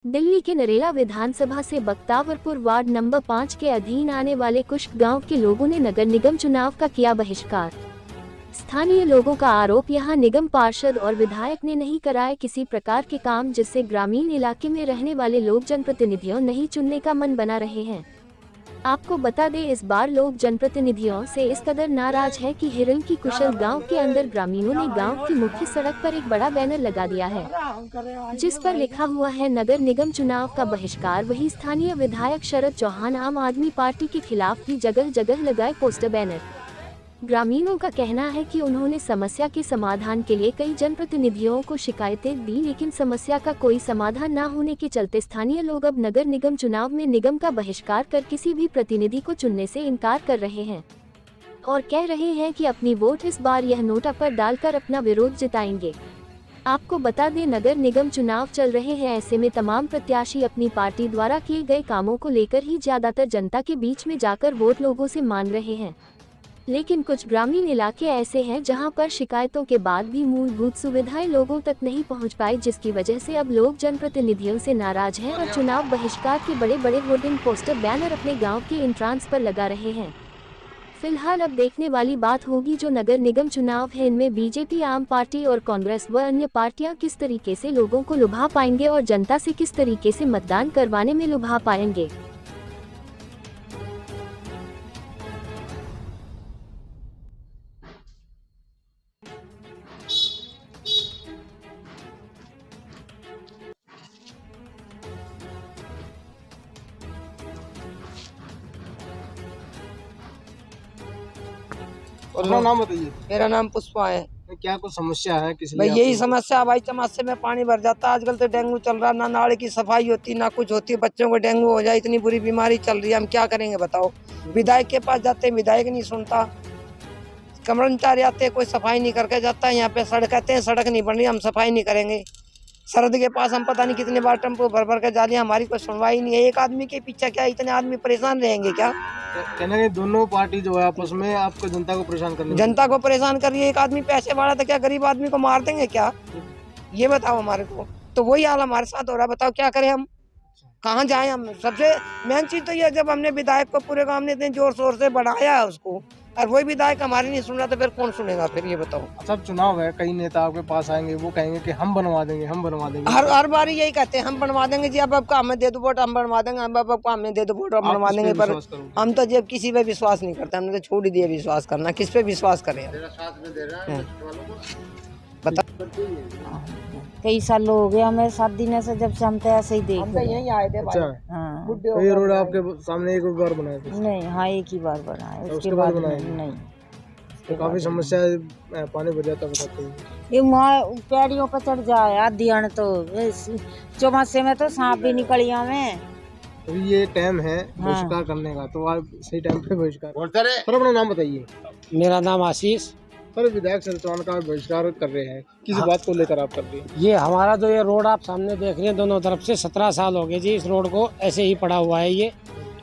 दिल्ली के नरेला विधानसभा से Bakhtawarpur ward number 5 के अधीन आने वाले कुछ गांव के लोगों ने नगर निगम चुनाव का किया बहिष्कार। स्थानीय लोगों का आरोप, यहां निगम पार्षद और विधायक ने नहीं कराए किसी प्रकार के काम, जिससे ग्रामीण इलाके में रहने वाले लोग जनप्रतिनिधियों नहीं चुनने का मन बना रहे हैं। आपको बता दें, इस बार लोग जनप्रतिनिधियों से इस कदर नाराज है कि हिरन की कुशल गांव के अंदर ग्रामीणों ने गांव की मुख्य सड़क पर एक बड़ा बैनर लगा दिया है, जिस पर लिखा हुआ है नगर निगम चुनाव का बहिष्कार। वहीं स्थानीय विधायक शरद चौहान आम आदमी पार्टी के खिलाफ भी जगह जगह लगाए पोस्टर बैनर। ग्रामीणों का कहना है कि उन्होंने समस्या के समाधान के लिए कई जनप्रतिनिधियों को शिकायतें दी, लेकिन समस्या का कोई समाधान न होने के चलते स्थानीय लोग अब नगर निगम चुनाव में निगम का बहिष्कार कर किसी भी प्रतिनिधि को चुनने से इनकार कर रहे हैं और कह रहे हैं कि अपनी वोट इस बार यह नोटा पर डालकर अपना विरोध जताएंगे। आपको बता दें, नगर निगम चुनाव चल रहे हैं, ऐसे में तमाम प्रत्याशी अपनी पार्टी द्वारा किए गए कामों को लेकर ही ज्यादातर जनता के बीच में जाकर वोट लोगों से मांग रहे हैं। लेकिन कुछ ग्रामीण इलाके ऐसे हैं जहां पर शिकायतों के बाद भी मूलभूत सुविधाएं लोगों तक नहीं पहुंच पाई, जिसकी वजह से अब लोग जनप्रतिनिधियों से नाराज हैं और चुनाव बहिष्कार के बड़े बड़े होर्डिंग पोस्टर बैनर अपने गांव के एंट्रांस पर लगा रहे हैं। फिलहाल अब देखने वाली बात होगी, जो नगर निगम चुनाव है इनमें बीजेपी, आम पार्टी और कांग्रेस व अन्य पार्टियां किस तरीके से लोगों को लुभा पाएंगे और जनता से किस तरीके से मतदान करवाने में लुभा पाएंगे। अपना नाम बताइए। मेरा नाम पुष्पा है। क्या कुछ समस्या है? किसी भाई यही समस्या, भाई चमासे में पानी भर जाता है। आजकल तो डेंगू चल रहा, ना नाले की सफाई होती ना कुछ होती, बच्चों को डेंगू हो जाए, इतनी बुरी बीमारी चल रही है। हम क्या करेंगे बताओ? विधायक के पास जाते हैं, विधायक नहीं सुनता। कर्मचारी आते हैं, कोई सफाई नहीं करके जाता है। यहाँ पे सड़क कहते हैं सड़क नहीं बन रही, हम सफाई नहीं करेंगे। सरद के पास हम पता नहीं कितने बार टेम्पो भर भर के जा रहे हैं, हमारी कोई सुनवाई नहीं है। एक आदमी के पीछे क्या इतने आदमी परेशान रहेंगे क्या? कहना है दोनों पार्टी जो है आपस में आपको जनता को परेशान करने, जनता को परेशान कर रही है। एक आदमी पैसे वाला तो क्या गरीब आदमी को मार देंगे क्या? ये बताओ हमारे को। तो वही हाल हमारे साथ हो रहा है। बताओ क्या करें हम, कहाँ जाएं हम? सबसे मेन चीज तो ये, जब हमने विधायक को पूरे गांव ने इतने जोर शोर से बढ़ाया है उसको, और वही विधायक हमारी नहीं सुन रहा, तो फिर कौन सुनेगा? फिर ये बताओ। सब चुनाव है, कई नेता आपके पास आएंगे, वो कहेंगे कि हम बनवा देंगे, हम बनवा देंगे। हर बार यही कहते हैं हम बनवा देंगे जी, अब आपका हमें दे दो वोट, हम बनवा देंगे। अब आपका हमें दे दो वोट, हम बनवा देंगे। पर हम तो जब किसी पे विश्वास नहीं करते, हमने तो छोड़ ही दिया विश्वास करना। किस पे विश्वास करें? बता, कई साल हो गए हमें 7 दिन से, जब से हम तो ऐसे ही देख हम तो यहीं आए थे भाई। हाँ। तो ये रोड आपके सामने एक बार बनाया था? नहीं, हाँ एक ही बार बना है, उसके बाद बनाया नहीं। तो काफी समस्या है, पानी भर जाता बताते हैं। ये पैड़ियों पर चढ़ जाए आधी अण, तो चौमासे में तो सांप भी निकल हमें। अभी ये टाइम है बहिष्कार करने का, तो आप सही टाइम पे बहिष्कार। सर अपना नाम बताइए। मेरा नाम आशीष। सर विधायक शरद चौहान का बहिष्कार कर रहे हैं, किस बात को लेकर आप कर रहे हैं? ये हमारा जो ये रोड आप सामने देख रहे हैं, दोनों तरफ से 17 साल हो गए जी इस रोड को ऐसे ही पड़ा हुआ है। ये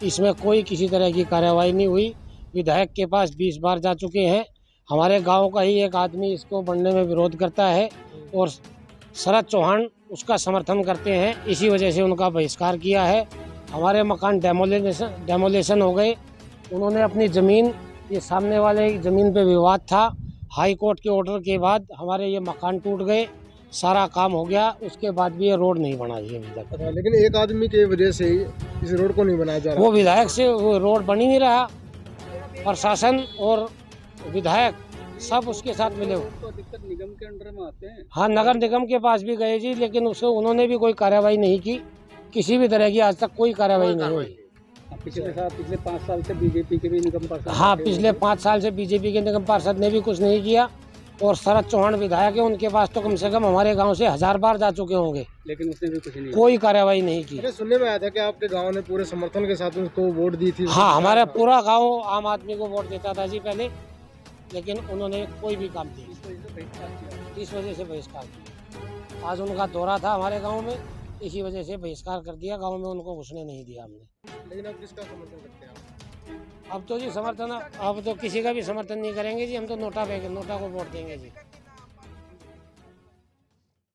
इसमें कोई किसी तरह की कार्रवाई नहीं हुई। विधायक के पास 20 बार जा चुके हैं। हमारे गांव का ही एक आदमी इसको बनने में विरोध करता है और शरद चौहान उसका समर्थन करते हैं, इसी वजह से उनका बहिष्कार किया है। हमारे मकान डेमोलेशन हो गए। उन्होंने अपनी ज़मीन, ये सामने वाले ज़मीन पे विवाद था, हाई कोर्ट के ऑर्डर के बाद हमारे ये मकान टूट गए, सारा काम हो गया, उसके बाद भी ये रोड नहीं बना है अभी तक। लेकिन एक आदमी की वजह से इस रोड को नहीं बनाया जा रहा। वो विधायक से वो रोड बन ही नहीं रहा। प्रशासन और विधायक सब उसके साथ मिले हुए। तो अधिकतर निगम के अंडर में आते हैं। हाँ, नगर निगम के पास भी गए जी, लेकिन उससे उन्होंने भी कोई कार्रवाई नहीं की। किसी भी तरह की आज तक कोई कार्रवाई नहीं हुई। पिछले 5 साल से बीजेपी के भी निगम पार्षद। हाँ, पिछले 5 साल से बीजेपी के निगम पार्षद ने भी कुछ नहीं किया। और शरद चौहान विधायक है, उनके पास तो कम से कम हमारे गांव से 1000 बार जा चुके होंगे, लेकिन उसने भी कुछ नहीं, कोई कार्रवाई नहीं की। सुनने में आया था कि आपके गांव ने पूरे समर्थन के साथ उनको वोट दी थी। हाँ, हमारा पूरा गाँव आम आदमी को वोट देता था जी पहले, लेकिन उन्होंने कोई भी काम नहीं, इस वजह से बहिष्कार किया। आज उनका दौरा था हमारे गाँव में, इसी वजह से बहिष्कार कर दिया। गांव में उनको घुसने नहीं दिया हमने। लेकिन अब किसका समर्थन करते हैं आप? अब तो जी समर्थन, अब तो किसी का भी समर्थन नहीं करेंगे जी। हम तो नोटा को वोट देंगे जी।